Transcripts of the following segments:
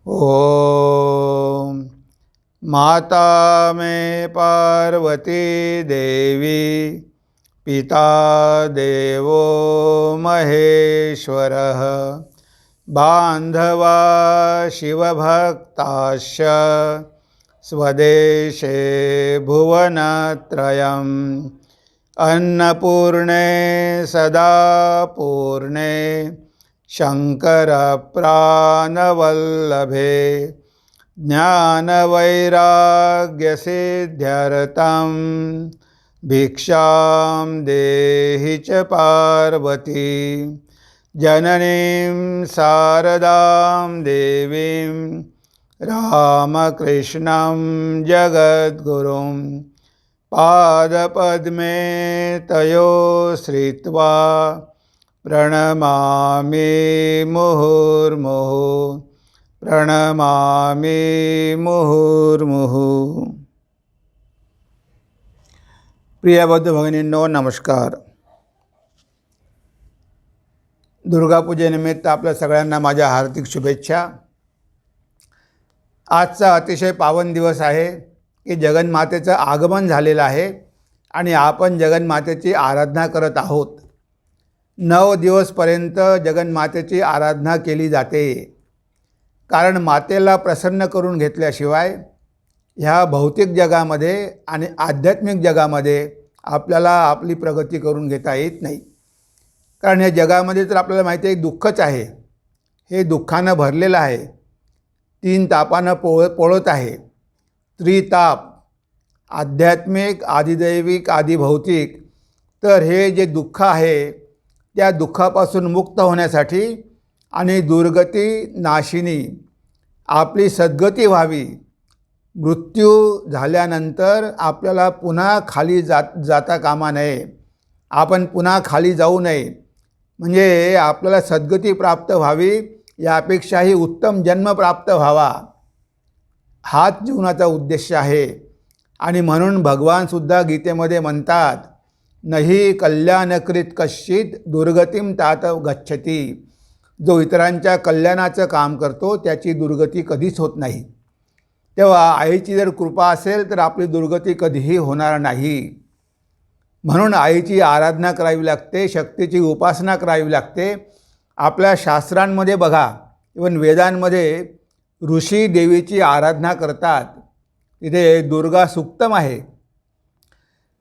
ओम माता में पार्वती देवी, पिता देवो महेश्वरः, बांधवा शिवभक्ताश्च स्वदेशे भुवनत्रयम्, अन्नपूर्णे सदा पूर्णे शङ्करप्राणवल्लभे, ज्ञानवैराग्यसिद्ध्यर्थं भिक्षां देहि च पार्वती, जननीं शारदां देवीं रामकृष्णं जगद्गुरुं पादपद्मे तयो श्रित्वा प्रणमामि मुहुर्मुहुः, प्रणमामि मुहुर्मुहुः. प्रिय बौद्ध भगिनींनो नमस्कार. दुर्गापूजेनिमित्त आपल्या सगळ्यांना माझ्या हार्दिक शुभेच्छा. आजचा अतिशय पावन दिवस आहे की जगन्मातेचं आगमन झालेलं आहे आणि आपण जगन्मातेची आराधना करत आहोत. 9 दिवसपर्यंत जगन्मातेची आराधना केली जाते, कारण मातेला प्रसन्न करून घेतल्याशिवाय ह्या भौतिक जगामध्ये आणि आध्यात्मिक जगामध्ये आपल्याला आपली प्रगती करून घेता येत नाही. कारण या जगामध्ये तर आपल्याला माहिती आहे दुःखच आहे, हे दुःखानं भरलेलं आहे, 3 तापानं पोळत आहे. त्रिताप, आध्यात्मिक, आदिदैविक, आदिभौतिक. तर हे जे दुःख आहे त्या दुःखापासून मुक्त होण्यासाठी आणि दुर्गती नाशिनी आपली सद्गती व्हावी, मृत्यू झाल्यानंतर आपल्याला पुन्हा खाली जाता कामा नये, आपण पुन्हा खाली जाऊ नये, म्हणजे आपल्याला सद्गती प्राप्त व्हावी, यापेक्षाही उत्तम जन्म प्राप्त व्हावा, हाच जीवनाचा उद्देश आहे. आणि म्हणून भगवानसुद्धा गीतेमध्ये म्हणतात, नहि कल्याणकृत कश्चित दुर्गतीम तात गच्छती. जो इतरांच्या कल्याणाचं काम करतो त्याची दुर्गती कधीच होत नाही. तेव्हा आईची जर कृपा असेल तर आपली दुर्गती कधीही होणार नाही. म्हणून आईची आराधना करावी लागते, शक्तीची उपासना करावी लागते. आपल्या शास्त्रांमध्ये बघा, इवन वेदांमध्ये ऋषी देवीची आराधना करतात. तिथे दुर्गा सूक्तम आहे,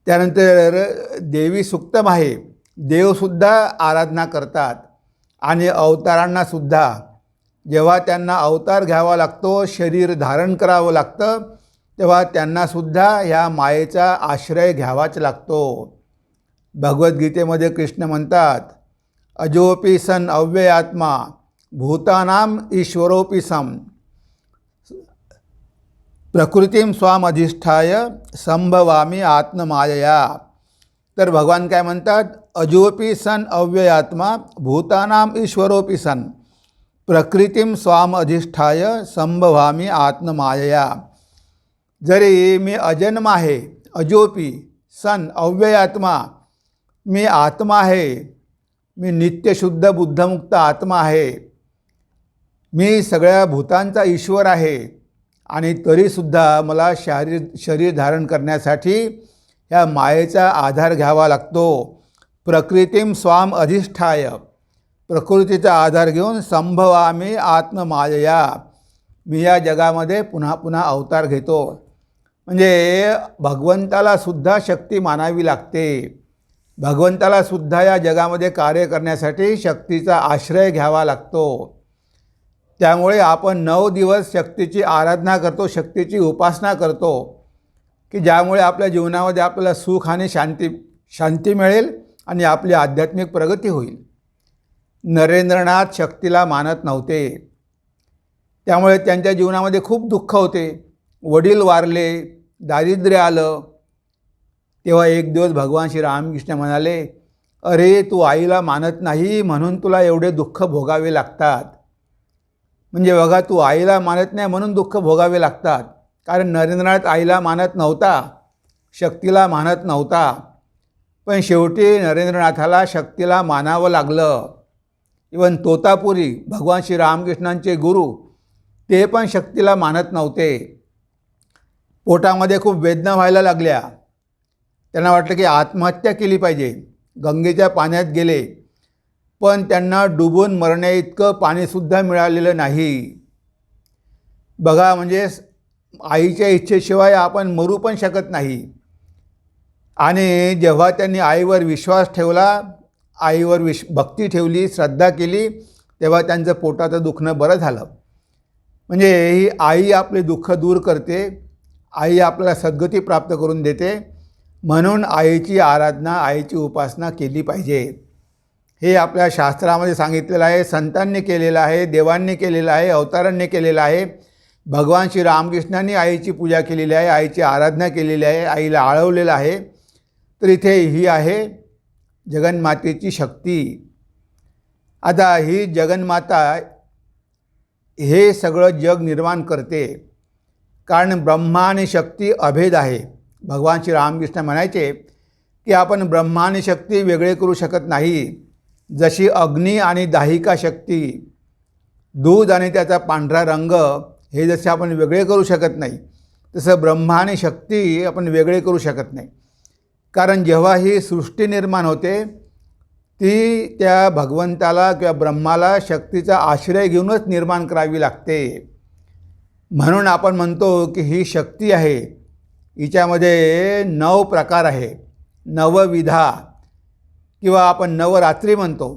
त्यानंतर देवी सूक्तम आहे, देवसुद्धा आराधना करतात. आणि अवतारांनासुद्धा जेव्हा त्यांना अवतार घ्यावा लागतो, शरीर धारण करावं लागतं, तेव्हा त्यांनासुद्धा ह्या मायेचा आश्रय घ्यावाच लागतो. भगवद्गीतेमध्ये कृष्ण म्हणतात, अजोपी सन अव्ययात्मा भूतानाम ईश्वरोपी सम प्रकृतीम स्वामधिष्ठाय संभवामी आत्ममायया. तर भगवान काय म्हणतात, अजोपी सन अव्ययात्मा भूतानाम ईश्वरोपी सन प्रकृतीम स्वाम अधिष्ठाय संभवामी आत्ममायया. जरी मी अजन्म आहे, अजोपी सन अव्ययात्मा, मी आत्मा आहे, मी नित्यशुद्ध बुद्धमुक्त आत्मा आहे, मी सगळ्या भूतांचा ईश्वर आहे, आणि तरीसुद्धा मला शरीर धारण करण्यासाठी ह्या मायेचा आधार घ्यावा लागतो. प्रकृतीम स्वाम अधिष्ठाय, प्रकृतीचा आधार घेऊन संभवामी आत्ममायया, मी या जगामध्ये पुन्हा पुन्हा अवतार घेतो. म्हणजे भगवंताला सुद्धा शक्ती मानावी लागते. भगवंताला सुद्धा या जगामध्ये कार्य करण्यासाठी शक्तीचा आश्रय घ्यावा लागतो. त्यामुळे आपण 9 दिवस शक्तीची आराधना करतो, शक्तीची उपासना करतो, की ज्यामुळे आपल्या जीवनामध्ये आपल्याला सुख आणि शांती मिळेल आणि आपली आध्यात्मिक प्रगती होईल. नरेंद्रनाथ शक्तीला मानत नव्हते, त्यामुळे त्यांच्या जीवनामध्ये खूप दुःख होते. वडील वारले, दारिद्र्य आलं. तेव्हा एक दिवस भगवान श्री रामकृष्ण म्हणाले, अरे तू आईला मानत नाही म्हणून तुला एवढे दुःख भोगावे लागतात. म्हणजे बघा, तू आईला मानत नाही म्हणून दुःख भोगावे लागतात. कारण नरेंद्रनाथ आईला मानत नव्हता, शक्तीला मानत नव्हता. पण शेवटी नरेंद्रनाथाला शक्तीला मानावं लागलं. इवन तोतापुरी भगवान श्री रामकृष्णांचे गुरु, ते पण शक्तीला मानत नव्हते. पोटामध्ये खूप वेदना व्हायला लागल्या. त्यांना वाटलं की आत्महत्या केली पाहिजे. गंगेच्या पाण्यात गेले, पण त्यांना डुबून मरण्याइतकं पाणीसुद्धा मिळालेलं नाही. बघा, म्हणजे आईच्या इच्छेशिवाय आपण मरू पण शकत नाही. आणि जेव्हा त्यांनी आईवर विश्वास ठेवला, आईवर भक्ती ठेवली, श्रद्धा केली, तेव्हा त्यांचं पोटाचं दुखणं बरं झालं. म्हणजे ही आई आपले दुःख दूर करते, आई आपल्याला सद्गती प्राप्त करून देते. म्हणून आईची आराधना, आईची उपासना केली पाहिजे. हे आपल्या शास्त्रामध्ये सांगितलेलं आहे, संतांनी केलेलं आहे, देवांनी केलेलं आहे, अवतारांनी केलेलं आहे. भगवान श्री रामकृष्णांनी आईची पूजा केलेली आहे, आईची आराधना केलेली आहे, आईला आळवलेलं आहे. तर इथे ही आहे जगन्मातेची शक्ती. आता ही जगन्माता हे सगळं जग निर्माण करते, कारण ब्रह्मा आणि शक्ती अभेद आहे. भगवान श्री रामकृष्ण म्हणायचे की आपण ब्रह्मा आणि शक्ती वेगळे करू शकत नाही. जशी अग्नी आणि दाहिका शक्ती, दूध आणि त्याचा पांढरा रंग हे जसे आपण वेगळे करू शकत नाही, तसं ब्रह्मा आणि शक्ती आपण वेगळे करू शकत नाही. कारण जेव्हा ही सृष्टी निर्माण होते, ती त्या भगवंताला किंवा ब्रह्माला शक्तीचा आश्रय घेऊनच निर्माण करावी लागते. म्हणून आपण म्हणतो की ही शक्ती आहे, हिच्यामध्ये 9 प्रकार आहे, नवविधा, किंवा आपण नवरात्री म्हणतो.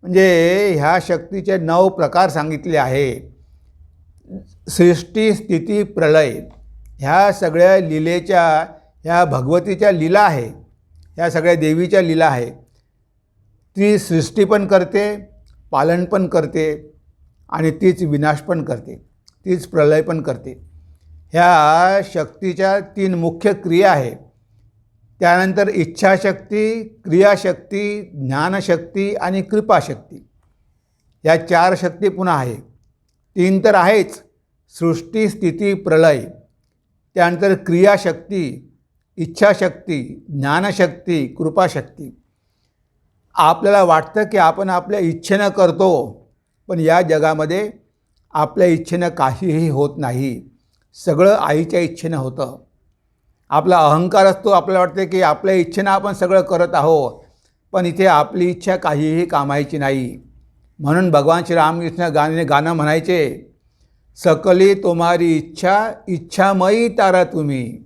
म्हणजे ह्या शक्तीचे 9 प्रकार सांगितले आहे. सृष्टी, स्थिती, प्रलय, ह्या सगळ्या लीलेच्या, ह्या भगवतीच्या लीला आहे, ह्या सगळ्या देवीच्या लीला आहे. ती सृष्टी पण करते, पालन पण करते, आणि तीच विनाश पण करते, तीच प्रलय पण करते. ह्या शक्तीच्या 3 मुख्य क्रिया आहेत. त्यानंतर इच्छाशक्ती, क्रियाशक्ती, ज्ञानशक्ती आणि कृपाशक्ती, या 4 शक्ती पुन्हा आहे. 3 तर आहेच, सृष्टी, स्थिती, प्रलय. त्यानंतर क्रियाशक्ती, इच्छाशक्ती, ज्ञानशक्ती, कृपाशक्ती. आपल्याला वाटतं की आपण आपल्या इच्छेनं करतो, पण या जगामध्ये आपल्या इच्छेनं काहीही होत नाही. सगळं आईच्या इच्छेनं होतं. आपला अहंकार असतो, आपल्याला वाटते की आपल्या इच्छेनं आपण सगळं करत आहोत, पण इथे आपली इच्छा काहीही कामायची नाही. म्हणून भगवान श्री रामकृष्ण गाणं म्हणायचे, सकली तुम्हारी इच्छा, इच्छामयी तारा तुम्ही,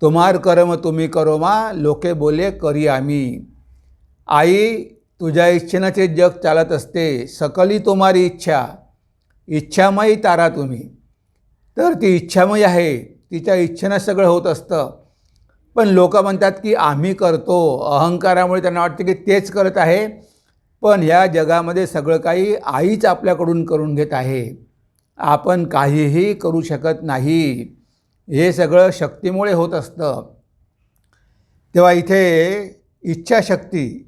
तुम्हार कर्म तुम्ही करो मा, लोके बोले करी आम्ही. आई, तुझ्या इच्छेनं ते जग चालत असते. सकली तुम्हारी इच्छा, इच्छामयी तारा तुम्ही. तर ती इच्छामयी आहे, तिच्या इच्छेनं सगळं होत असतं. पण लोक म्हणतात की आम्ही करतो. अहंकारामुळे त्यांना वाटतं की तेच करत आहे, पण ह्या जगामध्ये सगळं काही आईच आपल्याकडून करून घेत आहे. आपण काहीही करू शकत नाही. हे सगळं शक्तीमुळे होत असतं. तेव्हा इथे इच्छाशक्ती,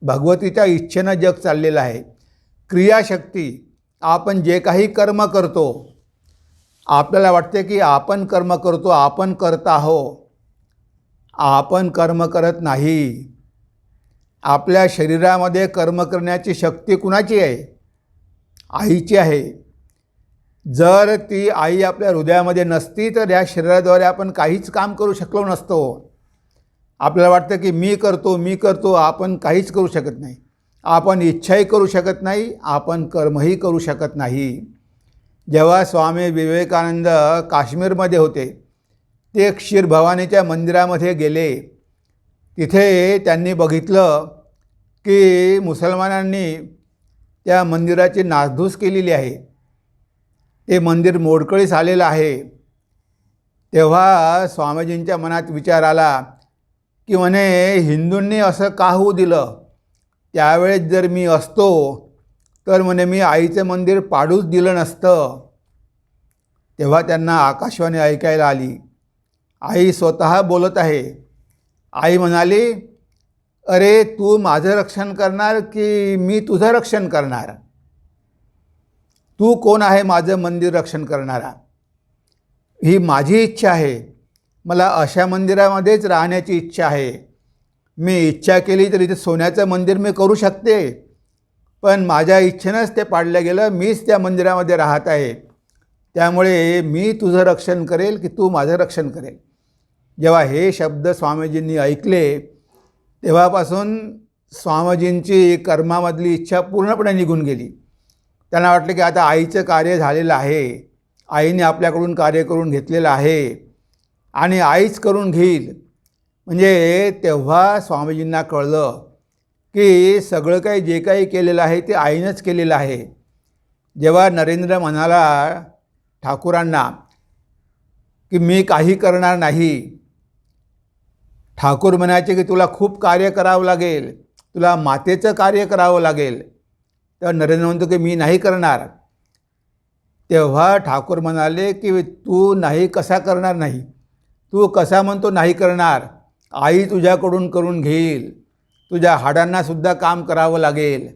भगवतीच्या इच्छेनं जग चाललेलं आहे. क्रियाशक्ती, आपण जे काही कर्म करतो, आपल्याला वाटते की आपण कर्म करतो, आपण करत आहोत. आपण कर्म करत नाही. आपल्या शरीरामध्ये कर्म करण्याची शक्ती कुणाची आहे? आईची आहे. जर ती आई आपल्या हृदयामध्ये नसती तर या शरीराद्वारे आपण काहीच काम करू शकलो नसतो. आपल्याला वाटतं की मी करतो, आपण काहीच करू शकत नाही. आपण इच्छाही करू शकत नाही, आपण कर्मही करू शकत नाही. जेव्हा स्वामी विवेकानंद काश्मीरमध्ये होते, ते क्षीरभवानीच्या मंदिरामध्ये गेले. तिथे त्यांनी बघितलं की मुसलमानांनी त्या मंदिराची नासधूस केलेली आहे. ते मंदिर मोडकळीस आलेलं आहे. तेव्हा स्वामीजींच्या मनात विचार आला की म्हणे हिंदूंनी असं का होऊ दिलं. त्यावेळेस जर मी असतो तर म्हणे मी आईचं मंदिर पाडूच दिलं नसतं. तेव्हा त्यांना आकाशवाणी ऐकायला आली. आई स्वतः बोलत आहे. आई म्हणाली, अरे तू माझं रक्षण करणार की मी तुझं रक्षण करणार. तू कोण आहे माझं मंदिर रक्षण करणारा. ही माझी इच्छा आहे. मला अशा मंदिरामध्येच राहण्याची इच्छा आहे. मी इच्छा केली तर इथे सोन्याचं मंदिर मी करू शकते, पण माझ्या इच्छेनंच ते पाडलं गेलं. मीच त्या मंदिरामध्ये राहत आहे. त्यामुळे मी तुझं रक्षण करेल की तू माझं रक्षण करेल. जेव्हा हे शब्द स्वामीजींनी ऐकले तेव्हापासून स्वामीजींची कर्मामधली इच्छा पूर्णपणे निघून गेली. त्यांना वाटलं की आता आईचं कार्य झालेलं आहे. आईने आपल्याकडून कार्य करून घेतलेलं आहे आणि आईच करून घेईल. म्हणजे तेव्हा स्वामीजींना कळलं की सगळं काही जे काही केलेलं आहे ते आईनंच केलेलं आहे. जेव्हा नरेंद्र म्हणाला ठाकूरांना की मी काही करणार नाही, ठाकूर म्हणायचे की तुला खूप कार्य करावं लागेल, तुला मातेचं कार्य करावं लागेल. तर नरेंद्र म्हणतो की मी नाही करणार. तेव्हा ठाकूर म्हणाले की तू नाही कसा करणार नाही. तू कसा म्हणतो नाही करणार. आई तुझ्याकडून करून घेईल. तुझ्या हाडांनासुद्धा काम करावं लागेल.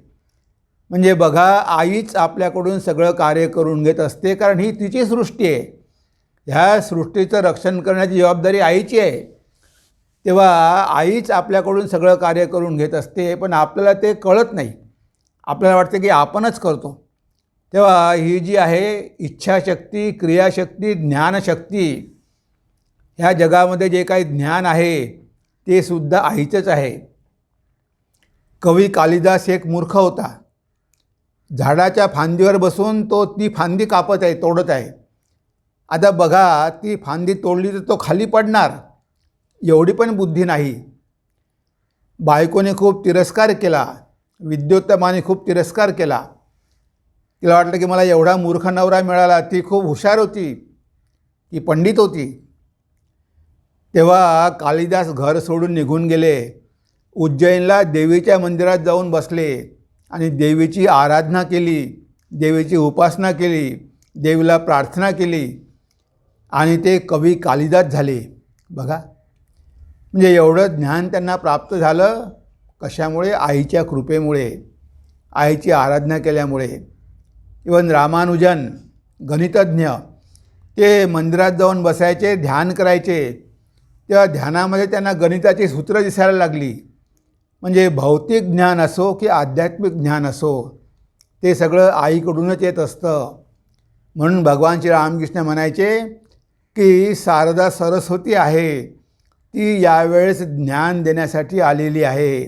म्हणजे बघा, आईच आपल्याकडून सगळं कार्य करून घेत असते, कारण ही तिची सृष्टी आहे. ह्या सृष्टीचं रक्षण करण्याची जबाबदारी आईची आहे. तेव्हा आईच आपल्याकडून सगळं कार्य करून घेत असते, पण आपल्याला ते कळत नाही. आपल्याला वाटतं की आपणच करतो. तेव्हा ही जी आहे इच्छाशक्ती, क्रियाशक्ती, ज्ञानशक्ती, ह्या जगामध्ये जे काही ज्ञान आहे ते सुद्धा आईचंच आहे. कवी कालिदास एक मूर्ख होता. झाडाच्या फांदीवर बसून तो ती फांदी कापत आहे, तोडत आहे. आता बघा, ती फांदी तोडली तर तो खाली पडणार, एवढी पण बुद्धी नाही. बायकोने खूप तिरस्कार केला, विद्योत्तमाने खूप तिरस्कार केला. तिला वाटलं की मला एवढा मूर्ख नवरा मिळाला. ती खूप हुशार होती, ती पंडित होती. तेव्हा कालिदास घर सोडून निघून गेले. उज्जैनला देवीच्या मंदिरात जाऊन बसले आणि देवीची आराधना केली, देवीची उपासना केली, देवीला प्रार्थना केली आणि ते कवी कालिदास झाले. बघा, म्हणजे एवढं ज्ञान त्यांना प्राप्त झालं. कशामुळे? आईच्या कृपेमुळे, आईची आराधना केल्यामुळे. इवन रामानुजन गणितज्ञ, ते मंदिरात जाऊन बसायचे, ध्यान करायचे. तेव्हा ध्यानामध्ये त्यांना गणिताची सूत्र दिसायला लागली. म्हणजे भौतिक ज्ञान असो की आध्यात्मिक ज्ञान असो, ते सगळं आईकडूनच येत असतं. म्हणून भगवान श्री रामकृष्ण म्हणायचे की शारदा सरस्वती आहे, ती यावेळेस ज्ञान देण्यासाठी आलेली आहे,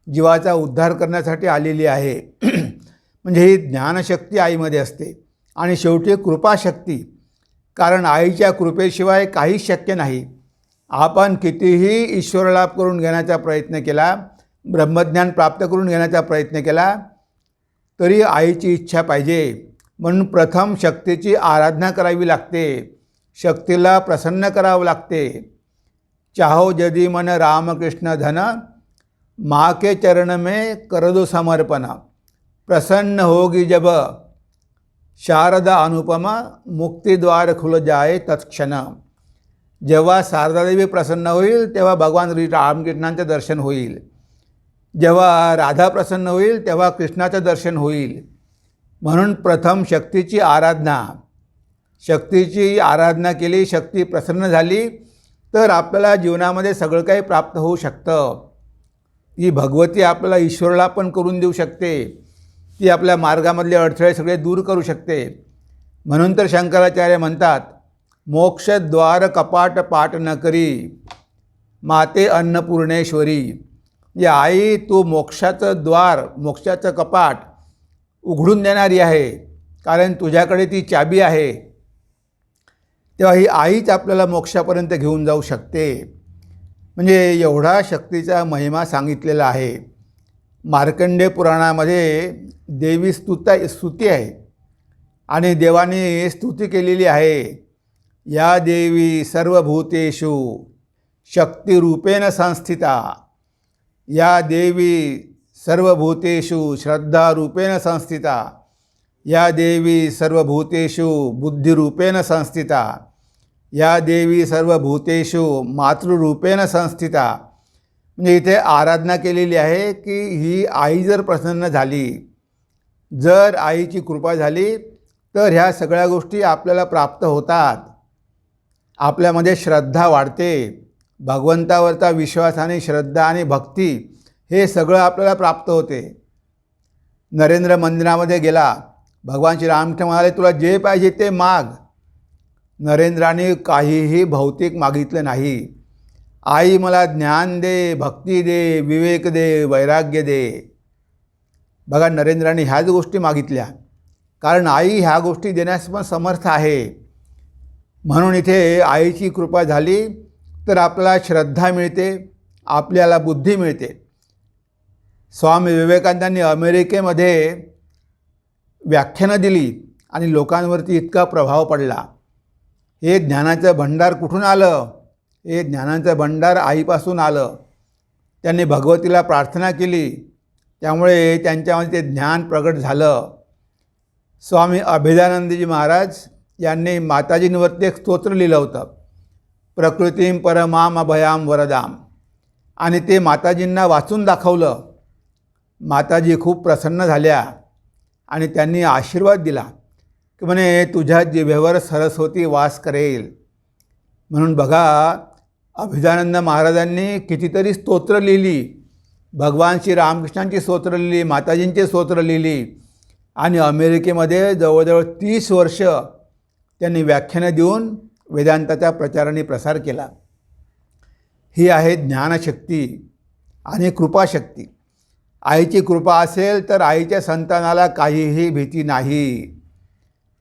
जीवाचा उद्धार करण्यासाठी आलेली आहे. म्हणजे ही ज्ञानशक्ती आईमध्ये असते. आणि शेवटी कृपाशक्ती, कारण आईच्या कृपेशिवाय काहीच शक्य नाही. आपण कितीही ईश्वरलाभ करून घेण्याचा प्रयत्न केला, ब्रह्मज्ञान प्राप्त करून घेण्याचा प्रयत्न केला, तरी आईची इच्छा पाहिजे. म्हणून प्रथम शक्तीची आराधना करावी लागते, शक्तीला प्रसन्न करावं लागते. चाहो यदि मन रामकृष्ण धन, माँ के चरण में कर दो समर्पण, प्रसन्न होगी जब शारदा अनुपमा, मुक्तिद्वार खुल जाए तत्क्षण. जेव्हा शारदादेवी प्रसन्न होईल तेव्हा भगवान रामकृष्णांचं दर्शन होईल. जेव्हा राधा प्रसन्न होईल तेव्हा कृष्णाचं दर्शन होईल. म्हणून प्रथम शक्तीची आराधना, शक्तीची आराधना केली, शक्ती प्रसन्न झाली तर आपल्याला जीवनामध्ये सगळं काही प्राप्त होऊ शकतं. ती भगवती आपल्याला ईश्वरला पण करून देऊ शकते. ती आपल्या मार्गामधले अडथळे सगळे दूर करू शकते. म्हणून तर शंकराचार्य म्हणतात, मोक्षद्वार कपाट पाट न करी, माते अन्नपूर्णेश्वरी. या आई तू मोक्षाचं द्वार, मोक्षाचं कपाट उघडून देणारी आहे, कारण तुझ्याकडे ती चाबी आहे. तेव्हा ही आईच आपल्याला मोक्षापर्यंत घेऊन जाऊ शकते. म्हणजे एवढा शक्तीचा महिमा सांगितलेला आहे. मार्कंडेय पुराणामध्ये देवी स्तुती आहे आणि देवाने स्तुती केलेली आहे. या देवी सर्वभूतेषु शक्तिरूपेण संस्थिता, या देवी सर्वभूतेषु श्रद्धारूपेण संस्थिता, या देवी सर्वभूतेषु बुद्धिरूपेण संस्थिता, या देवी सर्वभूतेषु मातृरूपेण संस्थिता. म्हणजे इथे आराधना केलेली आहे की ही आई जर प्रसन्न झाली, जर आईची कृपा झाली तर ह्या सगळ्या गोष्टी आपल्याला प्राप्त होतात. आपल्यामध्ये श्रद्धा वाढते, भगवंतावरचा विश्वास आणि श्रद्धा आणि भक्ती हे सगळं आपल्याला प्राप्त होते. नरेंद्र मंदिरामध्ये गेला, भगवान श्रीरामकृष्ण म्हणाले तुला जे पाहिजे ते माग. नरेंद्राने काहीही भौतिक मागितलं नाही. आई मला ज्ञान दे, भक्ती दे, विवेक दे, वैराग्य दे. बघा, नरेंद्राने ह्याच गोष्टी मागितल्या, कारण आई ह्या गोष्टी देण्यास पण समर्थ आहे. म्हणून इथे आईची कृपा झाली तर आपल्याला श्रद्धा मिळते, आपल्याला बुद्धी मिळते. स्वामी विवेकानंदांनी अमेरिकेमध्ये व्याख्यानं दिली आणि लोकांवरती इतका प्रभाव पडला. हे ज्ञानाचं भंडार कुठून आलं? हे ज्ञानाचं भंडार आईपासून आलं. त्यांनी भगवतीला प्रार्थना केली, त्यामुळे त्यांच्यामध्ये ते ज्ञान प्रगट झालं. स्वामी अभेदानंदजी महाराज यांनी माताजींवरती एक स्तोत्र लिहिलं होतं, प्रकृतीम परमाम अभयाम वरदाम, आणि ते माताजींना वाचून दाखवलं. माताजी खूप प्रसन्न झाल्या आणि त्यांनी आशीर्वाद दिला की म्हणे तुझ्या जिभेवर सरस्वती वास करेल. म्हणून बघा, अभेदानंद महाराजांनी कितीतरी स्तोत्र लिहिली, भगवान श्रीरामकृष्णांची स्तोत्र लिहिली, माताजींची स्तोत्र लिहिली, आणि अमेरिकेमध्ये जवळजवळ 30 वर्ष त्यांनी व्याख्यानं देऊन वेदांताचा प्रचार आणि प्रसार केला. ही आहे ज्ञानशक्ती आणि कृपाशक्ती. आईची कृपा असेल तर आईच्या संतानाला काहीही भीती नाही.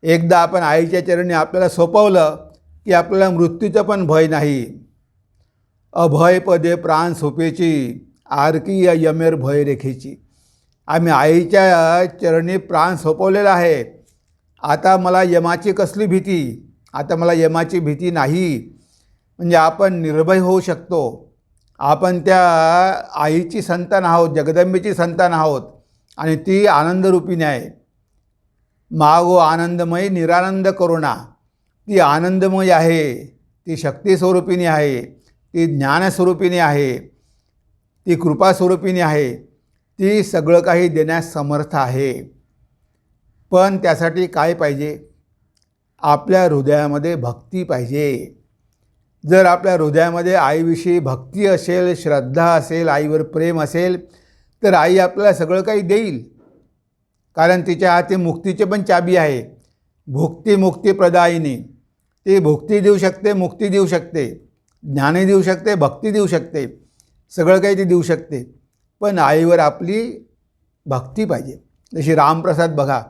एकदा आपण आईच्या चरणी आपल्याला सोपवलं की आपल्याला मृत्यूचं पण भय नाही. अभय पदे प्राण सोपेची, आरकीय यमेर भय रेखेची. आम्ही आईच्या चरणी प्राण सोपवलेला आहे. आता मला यमाची कसली भीती, आता मला यमाची भीती नाही. म्हणजे आपण निर्भय होऊ शकतो. आपण त्या आईची संतान आहोत, जगदंबेची संतान आहोत, आणि ती आनंदरूपिणी आहे. मागो आनंदमयी निरानंद करुणा. ती आनंदमयी आहे, ती शक्तिस्वरूपिणी आहे, ती ज्ञानस्वरूपिणी आहे, ती कृपास्वरूपिणी आहे. ती सगळं काही देण्यास समर्थ आहे. पण त्यासाठी काय पाहिजे? आपल्या हृदयामध्ये भक्ती पाहिजे. जर आपल्या हृदयामध्ये आईविषयी भक्ती असेल, श्रद्धा असेल, आईवर प्रेम असेल, तर आई आपल्याला सगळं काही देईल. कारण तिच्या हाती मुक्तीची पण चाबी आहे. भुक्ती मुक्ती प्रदायिनी. ती भुक्ती देऊ शकते, मुक्ती देऊ शकते, ज्ञान देऊ शकते, भक्ती देऊ शकते, सगळं काही ती देऊ शकते. पण आईवर आपली भक्ती पाहिजे. जशी रामप्रसाद बघा,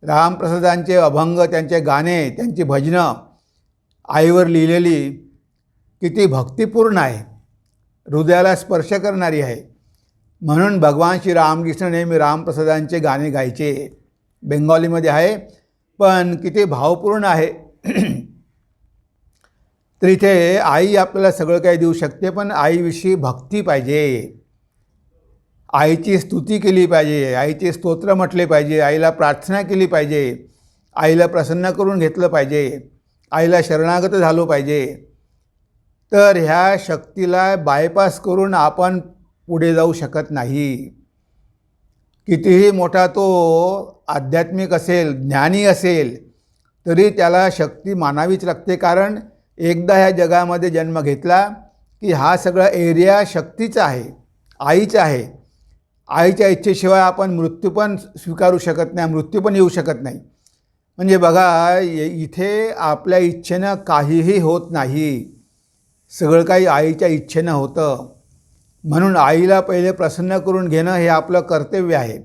रामप्रसादांचे अभंग, त्यांचे गाणे, त्यांची भजनं आईवर लिहिलेली किती भक्तिपूर्ण आहे, हृदयाला स्पर्श करणारी आहे. म्हणून भगवान श्री रामकृष्ण नेहमी रामप्रसादांचे गाणे गायचे. बेंगॉलीमध्ये आहे, पण किती भावपूर्ण आहे. तर इथे आई आपल्याला सगळं काही देऊ शकते, पण आईविषयी भक्ती पाहिजे. आईची स्तुती केली पाहिजे, आईचे स्तोत्र म्हटले पाहिजे, आईला प्रार्थना केली पाहिजे, आईला प्रसन्न करून घेतलं पाहिजे, आईला शरणागत झालो पाहिजे. तर ह्या शक्तीला बायपास करून आपण पुढे जाऊ शकत नाही. कितीही मोठा तो आध्यात्मिक असेल, ज्ञानी असेल, तरी त्याला शक्ती मानावीच लागते. कारण एकदा ह्या जगामध्ये जन्म घेतला की हा सगळा एरिया शक्तीचा आहे, आईचा आहे. आईच्या इच्छेशिवाय आपण मृत्यू पण स्वीकारू शकत नाही, मृत्यू पण येऊ शकत नाही. म्हणजे बघा, इथे आपल्या इच्छेनं काहीही होत नाही, सगळं काही आईच्या इच्छेनं होतं. म्हणून आईला पहिले प्रसन्न करून घेणं हे आपलं कर्तव्य आहे.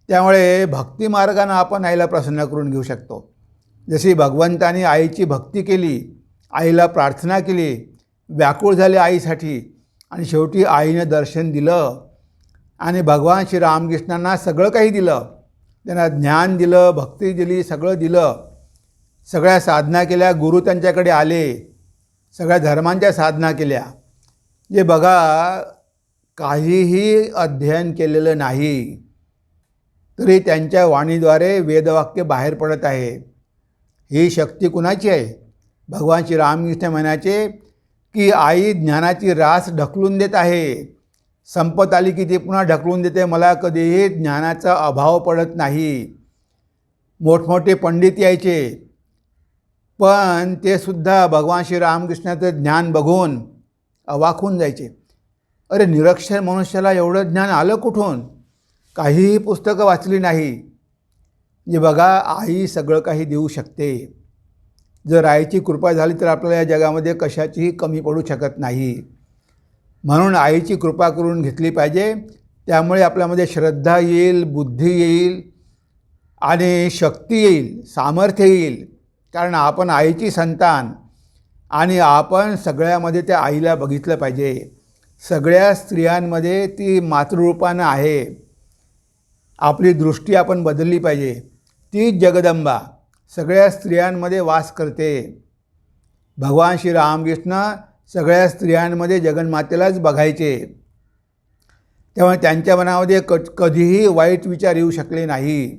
त्यामुळे भक्तिमार्गानं आपण आईला प्रसन्न करून घेऊ शकतो. जशी भगवंतानी आईची भक्ती केली, आईला प्रार्थना केली, व्याकुळ झाले आईसाठी, आणि शेवटी आईनं दर्शन दिलं आणि भगवान श्री रामकृष्णांना सगळं काही दिलं. त्यांना ज्ञान दिलं, भक्ती दिली, सगळं दिलं. सगळ्या साधना केल्या, गुरु त्यांच्याकडे आले, सगळ्या धर्मांच्या साधना केल्या. जे बघा, काहीही अध्ययन केलेलं नाही तरी त्यांच्या वाणीद्वारे वेदवाक्य बाहेर पडत आहे. ही शक्ती कुणाची आहे? भगवान श्री रामकृष्ण म्हणायचे की आई ज्ञानाची रास ढकलून देत आहे. संपत आली की ती पुन्हा ढकलून देते. मला कधीही ज्ञानाचा अभाव पडत नाही. मोठमोठे पंडित यायचे, पण ते सुद्धा भगवान श्री रामकृष्णाचं ज्ञान बघून अवाक होऊन जायचे. अरे, निरक्षर मनुष्याला एवढं ज्ञान आलं कुठून? काहीही पुस्तकं वाचली नाही. जे बघा, आई सगळं काही देऊ शकते. जर आईची कृपा झाली तर आपल्याला या जगामध्ये कशाचीही कमी पडू शकत नाही. म्हणून आईची कृपा करून घेतली पाहिजे. त्यामुळे आपल्यामध्ये श्रद्धा येईल, बुद्धी येईल आणि शक्ती येईल, सामर्थ्य येईल. कारण आपण आईची संतान आणि आपण सगळ्यामध्ये त्या आईला बघितलं पाहिजे. सगळ्या स्त्रियांमध्ये ती मातृरूपानं आहे. आपली दृष्टी आपण बदलली पाहिजे. तीच जगदंबा सगळ्या स्त्रियांमध्ये वास करते. भगवान श्री रामकृष्ण सगळ्या स्त्रियांमध्ये जगन्मातेलाच बघायचे. त्यामुळे त्यांच्या मनामध्ये कधीही वाईट विचार येऊ शकले नाही.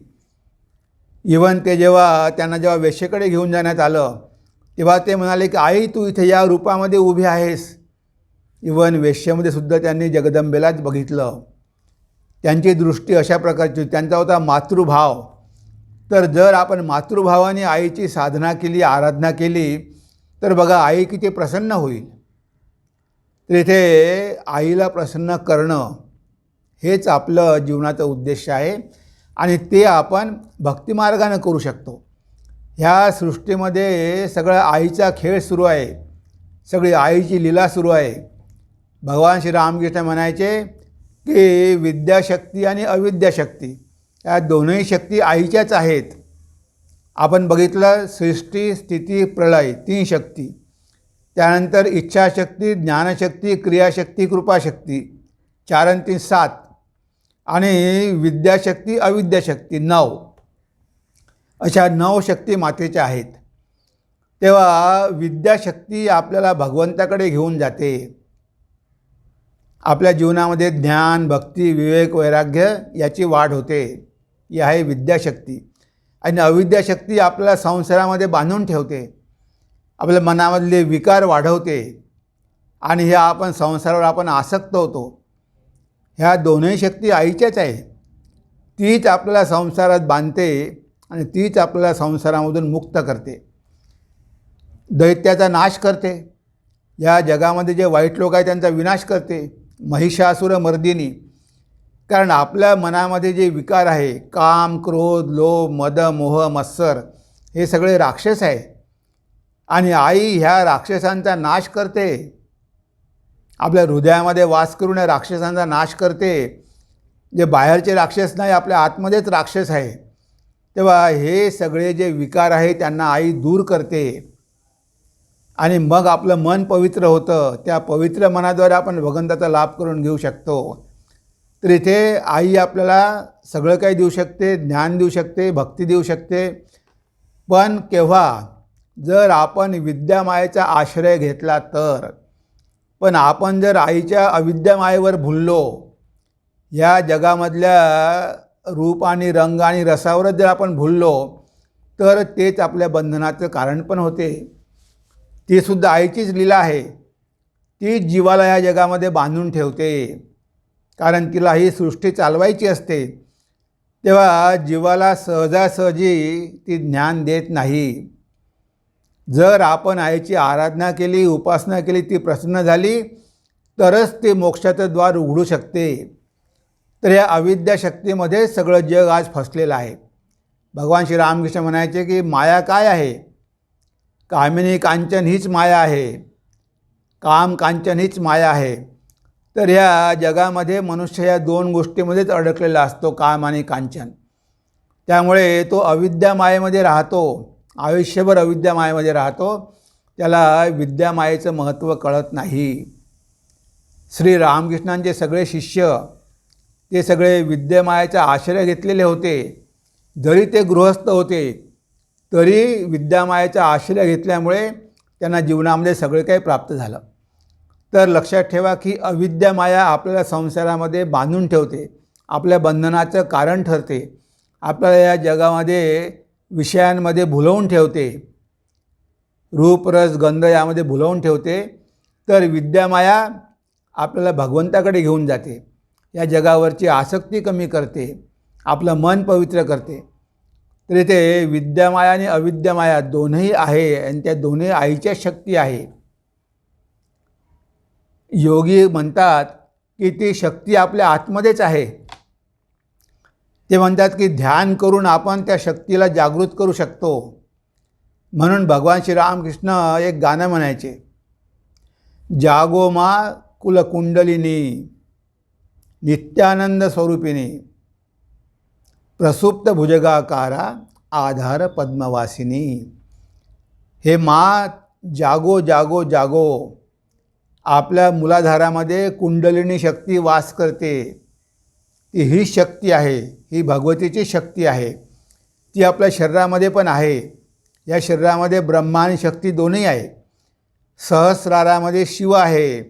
इवन ते त्यांना वेश्येकडे घेऊन जाण्यात आलं तेव्हा ते म्हणाले की आई, तू इथे या रूपामध्ये उभी आहेस. इवन वेश्येमध्ये सुद्धा त्यांनी जगदंबेलाच बघितलं. त्यांची दृष्टी अशा प्रकारची, त्यांचा होता मातृभाव. तर जर आपण मातृभावाने आईची साधना केली, आराधना केली, तर बघा आई किती प्रसन्न होईल. तर इथे आईला प्रसन्न करणं हेच आपलं जीवनाचं उद्देश आहे आणि ते आपण भक्तिमार्गानं करू शकतो. ह्या सृष्टीमध्ये सगळं आईचा खेळ सुरू आहे, सगळी आईची लीला सुरू आहे. भगवान श्री रामकृष्ण म्हणायचे की विद्याशक्ती आणि अविद्याशक्ती या दोनही शक्ती आईच्याच आहेत. आपण बघितलं, सृष्टी, स्थिती, प्रलय, 3 शक्ती. त्यानंतर इच्छाशक्ती, ज्ञानशक्ती, क्रियाशक्ती, कृपाशक्ती, 4 आणि 3 7. आणि विद्याशक्ती, अविद्याशक्ती 9. अशा 9 शक्ती मातेच्या आहेत. तेव्हा विद्याशक्ती आपल्याला भगवंताकडे घेऊन जाते. आपल्या जीवनामध्ये ज्ञान, भक्ती, विवेक, वैराग्य याची वाढ होते. ही आहे विद्याशक्ती. आणि अविद्याशक्ती आपल्याला संसारामध्ये बांधून ठेवते, आपल्या मनामधले विकार वाढवते आणि ह्या आपण संसारावर आपण आसक्त होतो. ह्या दोनही शक्ती आईच्याच आहे. तीच आपल्याला संसारात बांधते आणि तीच आपल्याला संसारामधून मुक्त करते, दैत्याचा नाश करते. या जगामध्ये जे वाईट लोक आहेत त्यांचा विनाश करते, महिषासुर मर्दिनी. कारण आपल्या मनामध्ये जे विकार आहे, काम, क्रोध, लोभ, मद, मोह, मत्सर, हे सगळे राक्षस आहे आणि आई ह्या राक्षसांचा नाश करते. आपल्या हृदयामध्ये वास करून या राक्षसांचा नाश करते. जे बाहेरचे राक्षस नाही, आपल्या आतमध्येच राक्षस आहे. तेव्हा हे सगळे जे विकार आहे त्यांना आई दूर करते आणि मग आपलं मन पवित्र होतं. त्या पवित्र मनाद्वारे आपण भगवंताचा लाभ करून घेऊ शकतो. तर इथे आई आपल्याला सगळं काही देऊ शकते, ज्ञान देऊ शकते, भक्ती देऊ शकते. पण केव्हा? जर आपण विद्यामायेचा आश्रय घेतला तर. पण आपण जर आईच्या अविद्यामायेवर भुललो, या जगामधल्या रूप आणि रंग आणि रसावरच जर आपण भुललो, तर तेच आपल्या बंधनाचं कारण पण होते. ती सुद्धा आईचीच लीला आहे. तीच जीवाला या जगामध्ये बांधून ठेवते, कारण तिला ही सृष्टी चालवायची असते. तेव्हा जीवाला सहजासहजी ती ज्ञान देत नाही. जर आपण आईची आराधना केली, उपासना केली, ती प्रसन्न झाली, तरच ते मोक्षाचं द्वार उघडू शकते. तर या अविद्या शक्तीमध्ये सगळं जग आज फसलेलं आहे. भगवान श्री रामकृष्ण म्हणायचे की माया काय आहे? कामिनी कांचन हीच माया आहे. काम कांचन हीच माया आहे. तर ह्या जगामध्ये मनुष्य या दोन गोष्टीमध्येच अडकलेला असतो, काम आणि कांचन. त्यामुळे तो अविद्यामायेमध्ये राहतो, आयुष्यभर अविद्यामायेमध्ये राहतो. त्याला विद्यामायेचं महत्त्व कळत नाही. श्री रामकृष्णांचे सगळे शिष्य ते सगळे विद्यामायेचा आश्रय घेतलेले होते. जरी ते गृहस्थ होते तरी विद्यामायेचा आश्रय घेतल्यामुळे त्यांना जीवनामध्ये सगळे काही प्राप्त झालं. तर लक्षात ठेवा की अविद्यामाया आपल्याला संसारामध्ये बांधून ठेवते, आपल्या बंधनाचं कारण ठरते, आपल्याला या जगामध्ये विषयांमध्ये भुलवून ठेवते, रूप रस गंध यामध्ये भुलवून ठेवते. तर विद्यामाया आपल्याला भगवंताकडे घेऊन जाते, या जगावरची आसक्ती कमी करते, आपलं मन पवित्र करते. तर इथे विद्यामाया आणि अविद्यामाया दोन्ही आहे आणि त्या दोन्ही आईच्या शक्ती आहे. योगी म्हणतात की ती शक्ती आपल्या आतमध्येच आहे. ते म्हणतात की ध्यान करून आपण त्या शक्तीला जागृत करू शकतो. म्हणून भगवान श्रीरामकृष्ण एक गाणं म्हणायचे, जागो मा कुलकुंडलिनी नित्यानंद स्वरूपिणी प्रसुप्त भुजगाकारा आधार पद्मवासिनी. हे मा, जागो जागो जागो. आपल्या मूलाधारामध्ये कुंडलिनी शक्ती वास करते. ती ही शक्ती आहे, ही भगवतीची शक्ती आहे. ती आपल्या शरीरामध्ये पण आहे. या शरीरामध्ये ब्रह्मा आणि शक्ती दोन्ही आहे. सहस्रारामध्ये शिव आहे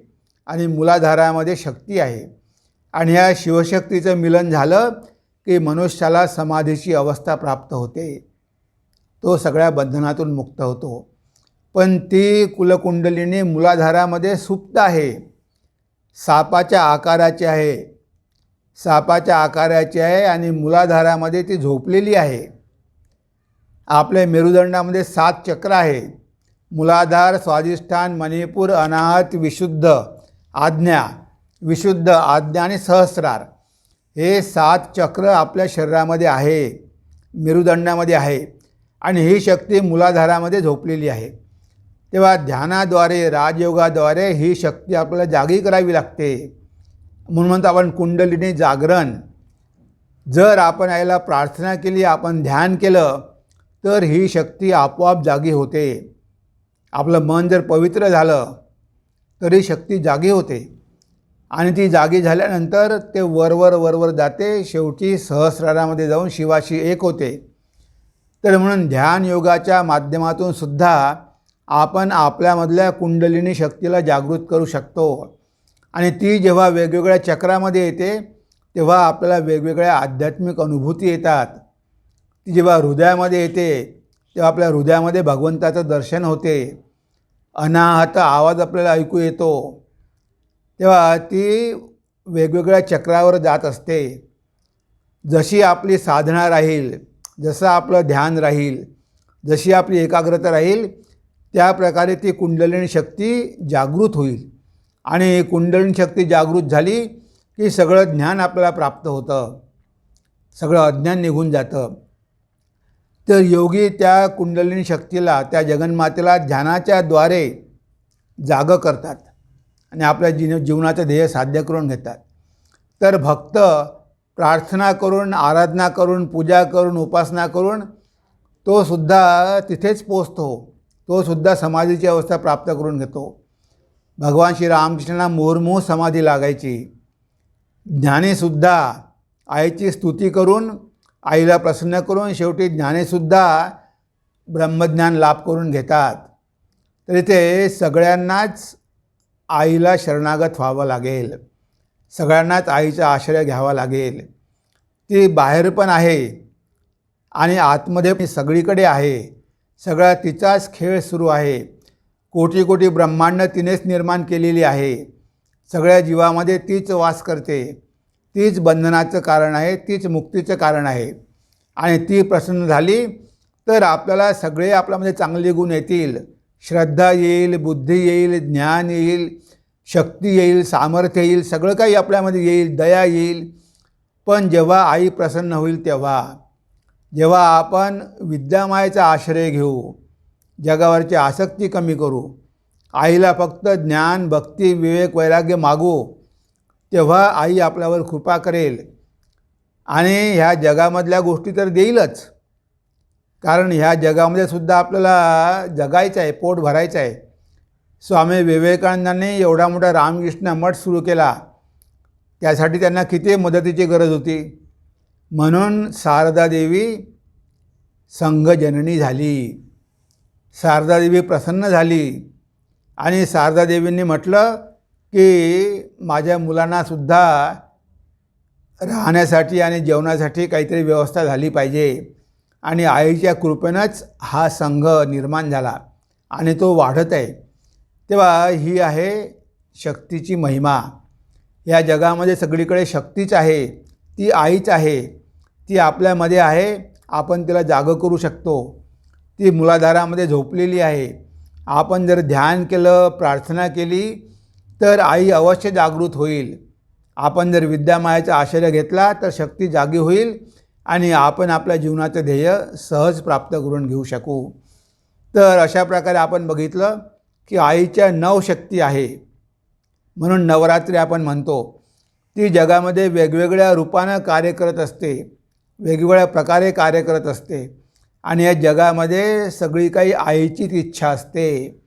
आणि मूलाधारामध्ये शक्ती आहे. आणि ह्या शिवशक्तीचं मिलन झालं की मनुष्याला समाधीची अवस्था प्राप्त होते, तो सगळ्या बंधनातून मुक्त होतो. पण ती कुलकुंडलिनी मूलाधारामध्ये सुप्त आहे, सापाच्या आकाराची आहे, सापाच्या आकाराची आहे आणि मूलाधारामध्ये ती झोपलेली आहे. आपल्या मेरुदंडामध्ये 7 चक्र आहे, मूलाधार, स्वाधिष्ठान, मणिपूर, अनाहत, विशुद्ध आज्ञा, विशुद्ध आज्ञा आणि सहस्रार. हे 7 चक्र आपल्या शरीरामध्ये आहे, मेरुदंडामध्ये आहे आणि ही शक्ती मूलाधारामध्ये झोपलेली आहे. तेव्हा ध्यानाद्वारे, राजयोगाद्वारे ही शक्ती आपल्याला जागी करावी लागते. म्हणून म्हणतो आपण कुंडलिनी जागरण. जर आपण याला प्रार्थना केली, आपण ध्यान केलं तर ही शक्ती आपोआप जागी होते. आपलं मन जर पवित्र झालं तरी शक्ती जागी होते आणि ती जागी झाल्यानंतर ते वरवर जाते, शेवटी सहस्रारामध्ये जाऊन शिवाशी एक होते. तर म्हणून ध्यान योगाच्या माध्यमातून सुद्धा आपण आपल्यामधल्या कुंडलिनी शक्तीला जागृत करू शकतो. आणि ती जेव्हा वेगवेगळ्या चक्रामध्ये येते तेव्हा आपल्याला वेगवेगळ्या आध्यात्मिक अनुभूती येतात. ती जेव्हा हृदयामध्ये येते तेव्हा आपल्या हृदयामध्ये भगवंताचं दर्शन होते, अनाहत आवाज आपल्याला ऐकू येतो. तेव्हा ती वेगवेगळ्या चक्रावर जात असते. जशी आपली साधना राहील, जसं आपलं ध्यान राहील, जशी आपली एकाग्रता राहील, त्या प्रकारे ती कुंडलिनी शक्ती जागृत होईल. आणि कुंडलिनी शक्ती जागृत झाली की सगळं ज्ञान आपल्याला प्राप्त होतं, सगळं अज्ञान निघून जातं. तर योगी त्या कुंडलिनी शक्तीला, त्या जगन्मातेला ध्यानाच्या द्वारे जागं करतात आणि आपल्या जीवनाचं ध्येय साध्य करून घेतात. तर भक्त प्रार्थना करून, आराधना करून, पूजा करून, उपासना करून तो सुद्धा तिथेच पोचतो, तो सुद्धा समाधीची अवस्था प्राप्त करून घेतो. भगवान श्रीरामकृष्णांना मुहुर्मुहू समाधी लागायची. ज्ञानीसुद्धा आईची स्तुती करून, आईला प्रसन्न करून शेवटी ज्ञानीसुद्धा ब्रह्मज्ञान लाभ करून घेतात. तर इथे सगळ्यांनाच आईला शरणागत व्हावं लागेल, सगळ्यांनाच आईचा आश्रय घ्यावा लागेल. ती बाहेर पण आहे आणि आतमध्ये सगळीकडे आहे. सगळा तिचाच खेळ सुरू आहे. कोटी कोटी ब्रह्मांड तिनेच निर्माण केलेली आहे. सगळ्या जीवामध्ये तीच वास करते, तीच बंधनाचं कारण आहे, तीच मुक्तीचं कारण आहे. आणि ती प्रसन्न झाली तर आपल्याला सगळे आपल्यामध्ये चांगले गुण येतील. श्रद्धा येईल, बुद्धी येईल, ज्ञान येईल, शक्ती येईल, सामर्थ्य येईल, सगळं काही आपल्यामध्ये येईल, दया येईल. पण जेव्हा आई प्रसन्न होईल तेव्हा, जेव्हा आपण विद्यामायेचा आश्रय घेऊ, जगावरची आसक्ती कमी करू, आईला फक्त ज्ञान, भक्ती, विवेक, वैराग्य मागू तेव्हा आई आपल्यावर कृपा करेल आणि ह्या जगामधल्या गोष्टी तर देईलच, कारण ह्या जगामध्ये सुद्धा आपल्याला जगायचं आहे, पोट भरायचं आहे. स्वामी विवेकानंदांनी एवढा मोठा रामकृष्ण मठ सुरू केला, त्यासाठी त्यांना किती मदतीची गरज होती. म्हणून शारदा देवी संघजननी झाली. शारदा देवी प्रसन्न झाली आणि शारदा देवींनी म्हटलं की माझ्या मुलांनासुद्धा राहण्यासाठी आणि जेवणासाठी काहीतरी व्यवस्था झाली पाहिजे. आणि आईच्या कृपेनंच हा संघ निर्माण झाला आणि तो वाढत आहे. तेव्हा ही आहे शक्तीची महिमा. या जगामध्ये सगळीकडे शक्तीच आहे, ती आईच आहे. ती आपल्यामध्ये आहे, आपण तिला जागं करू शकतो. ती मुलाधारामध्ये झोपलेली आहे. आपण जर ध्यान केलं, प्रार्थना केली तर आई अवश्य जागृत होईल. आपण जर विद्यामायेचा आश्रय घेतला तर शक्ती जागी होईल आणि आपण आपल्या जीवनाचं ध्येय सहज प्राप्त करून घेऊ शकू. तर अशा प्रकारे आपण बघितलं की आईच्या 9 शक्ती आहे. म्हणून नवरात्री आपण म्हणतो. ती जगामध्ये वेगवेगळ्या रूपानं कार्य करत असते, वेगवेगळ्या प्रकारे कार्य करत असते आणि या जगामध्ये सगळी काही आईचीच इच्छा असते.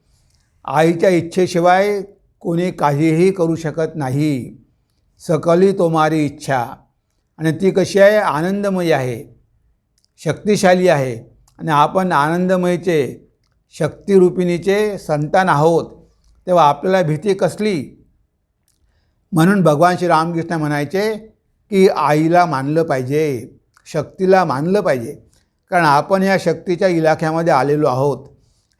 आईच्या इच्छेशिवाय कोणी काहीही करू शकत नाही. सकली तोमारी इच्छा. आणि ती कशी आहे? आनंदमयी आहे, शक्तिशाली आहे. आणि आपण आनंदमयीचे, शक्तिरूपिणीचे संतान आहोत, तेव्हा आपल्याला भीती कसली? म्हणून भगवान श्री रामकृष्ण म्हणायचे की आईला मानलं पाहिजे, शक्तीला मानलं पाहिजे, कारण आपण या शक्तीच्या इलाख्यामध्ये आलेलो आहोत.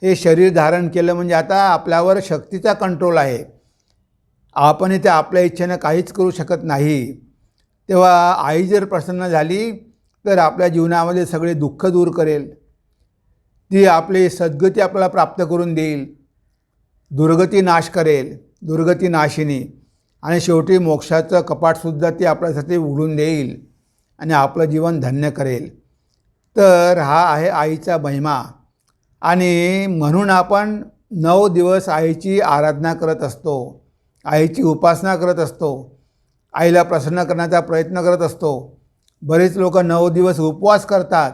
हे शरीर धारण केलं म्हणजे आता आपल्यावर शक्तीचा कंट्रोल आहे. आपण इथे आपल्या इच्छेनं काहीच करू शकत नाही. तेव्हा आई जर प्रसन्न झाली तर आपल्या जीवनामध्ये सगळे दुःख दूर करेल. ती आपली सद्गती आपल्याला प्राप्त करून देईल, दुर्गती नाश करेल, दुर्गती नाशिनी. आणि शेवटी मोक्षाचं कपाटसुद्धा ती आपल्यासाठी उघडून देईल आणि आपलं जीवन धन्य करेल. तर हा आहे आईचा महिमा. आणि म्हणून आपण 9 दिवस आईची आराधना करत असतो, आईची उपासना करत असतो, आईला प्रसन्न करण्याचा प्रयत्न करत असतो. बरेच लोक 9 दिवस उपवास करतात.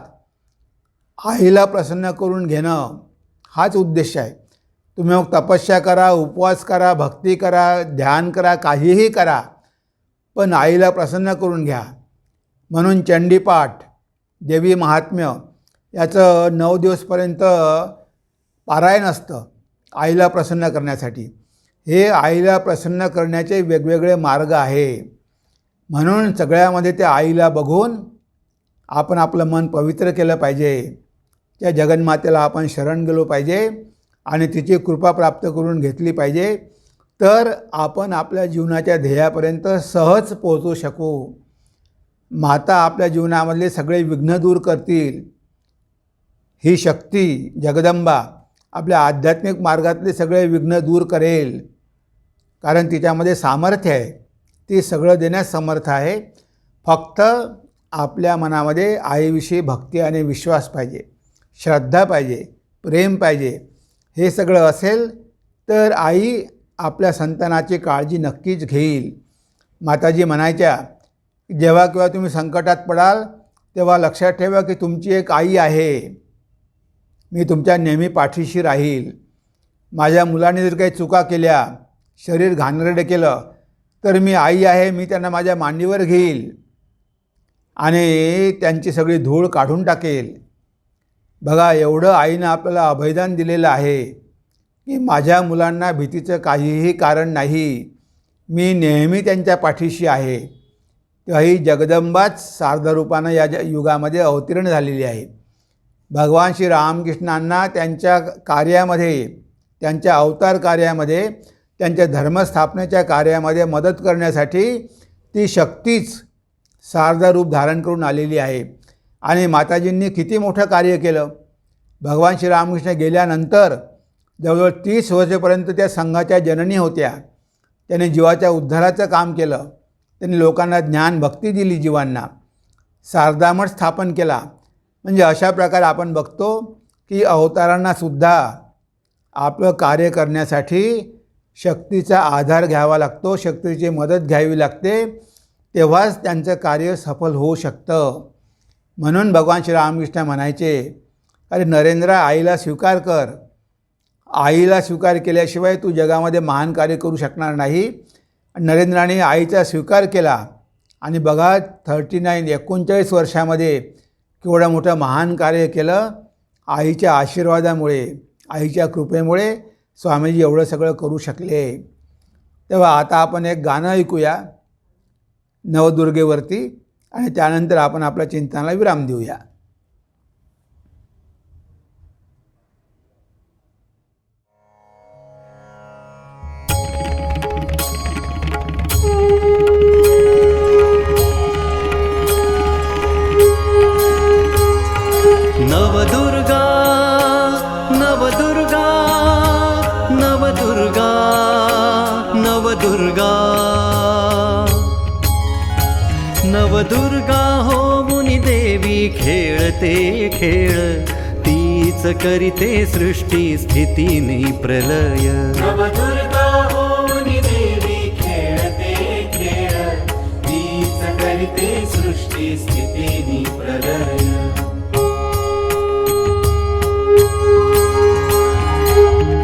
आईला प्रसन्न करून घेणं हाच उद्देश आहे. तुम्ही मग तपस्या करा, उपवास करा, भक्ती करा, ध्यान करा, काहीही करा, पण आईला प्रसन्न करून घ्या. म्हणून चंडीपाठ, देवी महात्म्य याचं 9 दिवसपर्यंत पारायण असतं आईला प्रसन्न करण्यासाठी. हे आईला प्रसन्न करण्याचे वेगवेगळे मार्ग आहे. म्हणून सगळ्यामध्ये त्या आईला बघून आपण आपलं मन पवित्र केलं पाहिजे. त्या जगन्मातेला आपण शरण गेलो पाहिजे आणि तिची कृपा प्राप्त करून घेतली पाहिजे. तर आपण आपल्या जीवनाच्या ध्येयापर्यंत सहज पोहोचू शकू. माता आपल्या जीवनामधले सगळे विघ्न दूर करतील. ही शक्ती जगदंबा आपल्या आध्यात्मिक मार्गातले सगळे विघ्न दूर करेल, कारण तिच्यामध्ये सामर्थ्य आहे. ती सगळं देण्यास समर्थ आहे. फक्त आपल्या मनामध्ये आईविषयी भक्ती आणि विश्वास पाहिजे, श्रद्धा पाहिजे, प्रेम पाहिजे. हे सगळं असेल तर आई आपल्या संतानाची काळजी नक्कीच घेईल. माताजी म्हणायच्या, जेव्हा केव्हा तुम्ही संकटात पडाल तेव्हा लक्षात ठेवा की तुमची एक आई आहे. मी तुमच्या नेहमी पाठीशी राहील. माझ्या मुलांनी जर काही चुका केल्या, शरीर घाणेरडे केलं, तर मी आई आहे, मी त्यांना माझ्या मांडीवर घेईल आणि त्यांची सगळी धूळ काढून टाकेल. बघा, एवढं आईनं आपल्याला अभयदान दिलेलं आहे की माझ्या मुलांना भीतीचं काहीही कारण नाही, मी नेहमी त्यांच्या पाठीशी आहे. तेव्हा ही जगदंबाच शारदारूपानं या युगामध्ये अवतीर्ण झालेली आहे. भगवान श्री रामकृष्णांना त्यांच्या कार्यामध्ये, त्यांच्या अवतार कार्यामध्ये, त्यांच्या धर्मस्थापनेच्या कार्यामध्ये मदत करण्यासाठी ती शक्तीच शारदा रूप धारण करून आलेली आहे. आणि माताजींनी किती मोठं कार्य केलं. भगवान श्री रामकृष्ण गेल्यानंतर जवळजवळ 30 वर्षापर्यंत त्या संघाच्या जननी होत्या. त्यांनी जीवाच्या उद्धाराचं काम केलं. त्यांनी लोकांना ज्ञान भक्ती दिली, जीवांना शारदामठ स्थापन केला. म्हणजे अशा प्रकारे आपण बघतो की अवतारांनासुद्धा आपलं कार्य करण्यासाठी शक्तीचा आधार घ्यावा लागतो, शक्तीची मदत घ्यावी लागते, तेव्हाच त्यांचं कार्य सफल होऊ शकतं. म्हणून भगवान श्रीरामकृष्ण म्हणायचे, अरे नरेंद्र, आईला स्वीकार कर. आईला स्वीकार केल्याशिवाय तू जगामध्ये महान कार्य करू शकणार नाही. नरेंद्राने आईचा स्वीकार केला आणि बघा 39 वर्षामध्ये केवढं मोठं महान कार्य केलं. आईच्या आशीर्वादामुळे, आईच्या कृपेमुळे स्वामीजी एवढं सगळं करू शकले. तेव्हा आता आपण एक गाणं ऐकूया नवदुर्गेवरती आणि त्यानंतर आपण आपल्या चिंतनाला विराम देऊया. नवदुर्गा नवदुर्गा नवदुर्गा नवदुर्गा नवदुर्गा होऊन देवी खेळते खेळ, तीच करीते सृष्टी स्थिती नि प्रलय. नवदुर्गा होऊन देवी खेळते खेळ, तीच करीते सृष्टी स्थिती नि प्रलय.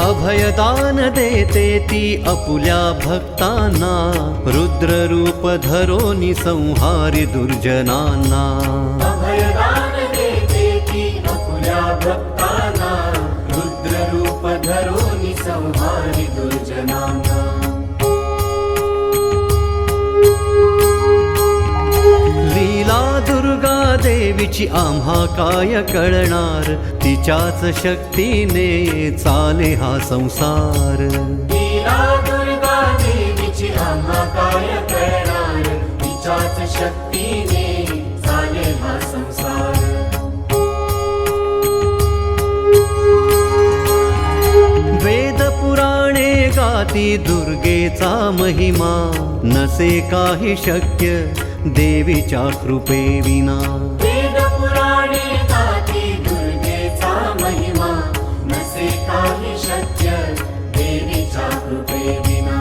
अभयदान देते ती अपुल्या भक्तांना, रुद्ररूप धरोनी संहारी दुर्जनांना. अभयदान देते ती अपुल्या भक्तांना, रुद्ररूप धरोनी संहारी दुर्जनांना. लीला दुर्गा देवीची आम्हा काय कळणार, तिच्याच शक्तीने चाले हा संसार. लीला दुर्गा देवीची आम्हा काय कळणार, तिच्याच शक्तीने चाले हा संसार. वेद पुराणे गाती दुर्गेचा महिमा, नसे काही शक्य देवीच्या कृपेविना. वेद पुराणे गाती दुर्गेचा महिमा, नसे काही शक्य देवीच्या कृपेविना.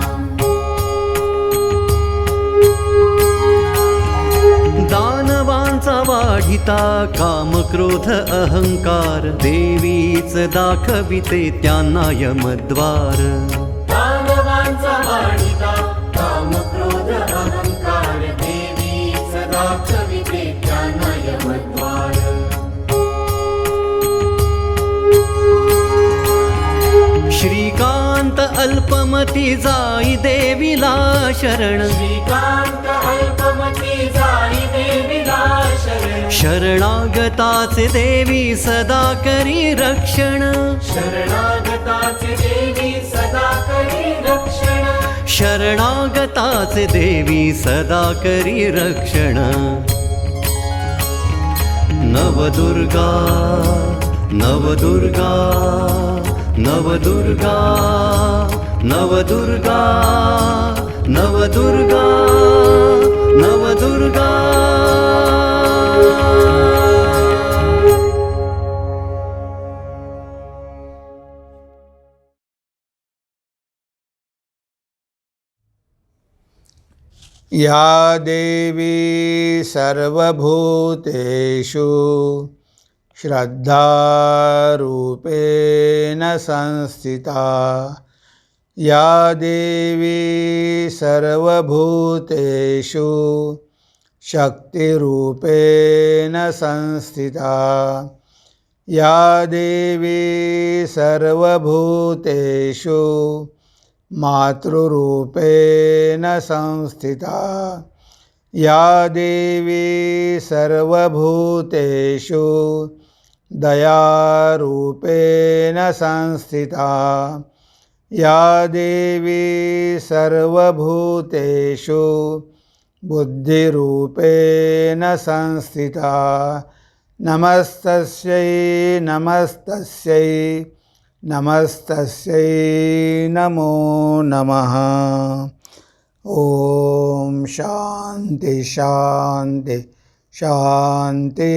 दानवांचा वाढिता काम क्रोध अहंकार, देवीच दाखविते त्यांना यमद्वार. दानवांचा वाढिता काम क्रोध अहंकार, देवीच दाखविते त्यांना यमद्वार. श्रीकांत अल्पमती जाई देवीला शरण, श्रीकांत अल्पमती जाई देवीला शरण. शरणागताचे देवी सदा करी रक्षण. शरणागताचे देवी सदा करी रक्षण. शरणागताचे देवी सदा करी रक्षण. नवदुर्गा नवदुर्गा नवदुर्गा नवदुर्गा नवदुर्गा नवदुर्गा. या देवी सर्वभूतेषु श्रद्धारूपेण संस्थिता. या देवी सर्वभूतेषु शक्तिरूपेण संस्थिता. या देवी सर्वभूतेषु मातृरूपेण संस्थिता. या देवी सर्वभूतेषु दयारूपेण संस्थिता. या देवी सर्वभूतेषु बुद्धिरूपेण संस्थिता. नमस्तस्यै नमस्तस्यै नमस्तस्यै नमो नमः. ओम शांति शांति शांति.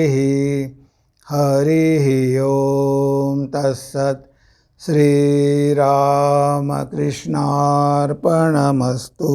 हरि ओम तत्सत्. श्रीरामकृष्णार्पणमस्तु.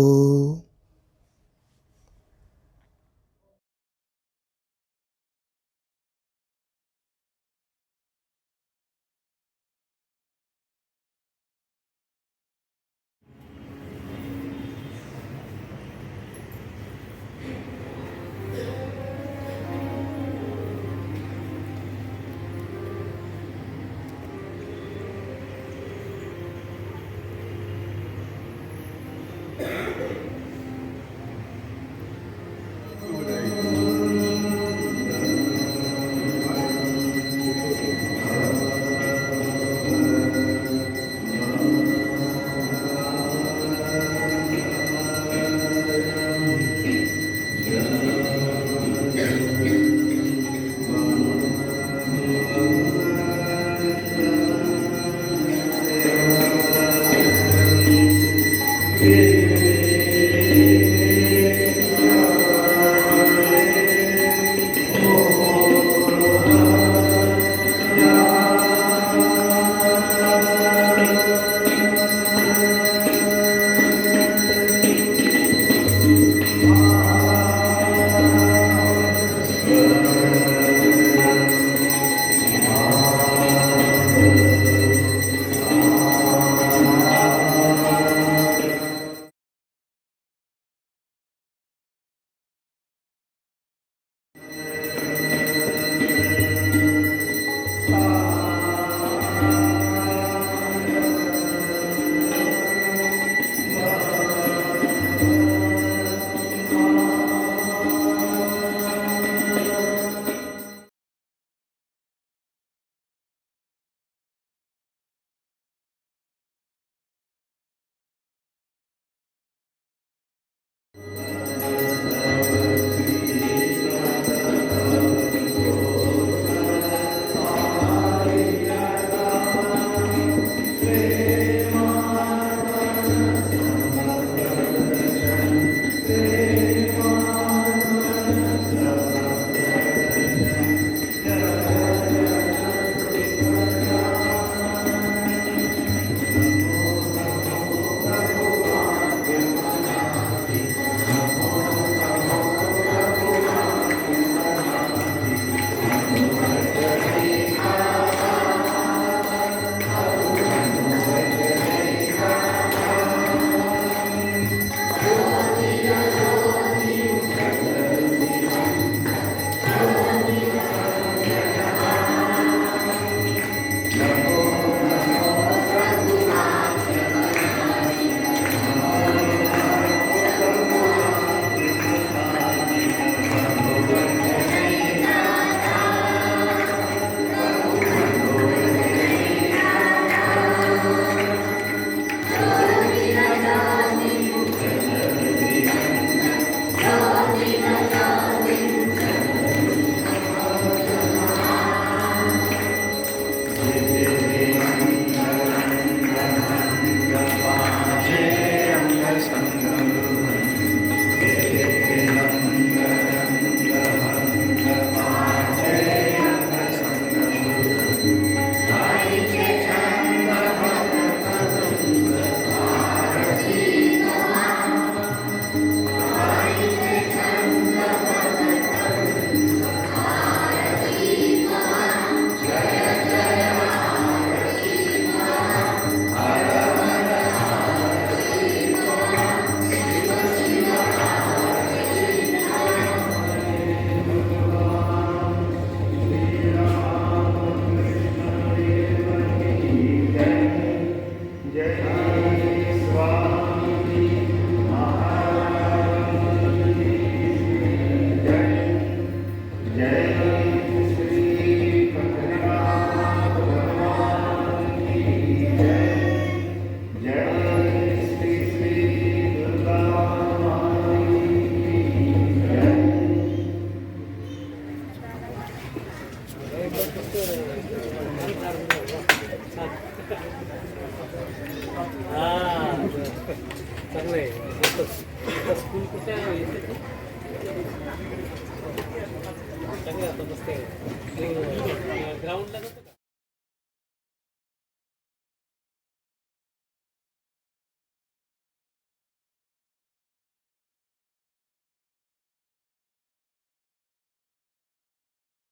चांगलं आहे. स्कूल कुठे आहे चांगलं आता मस्त आहे ग्राउंडला जातो का?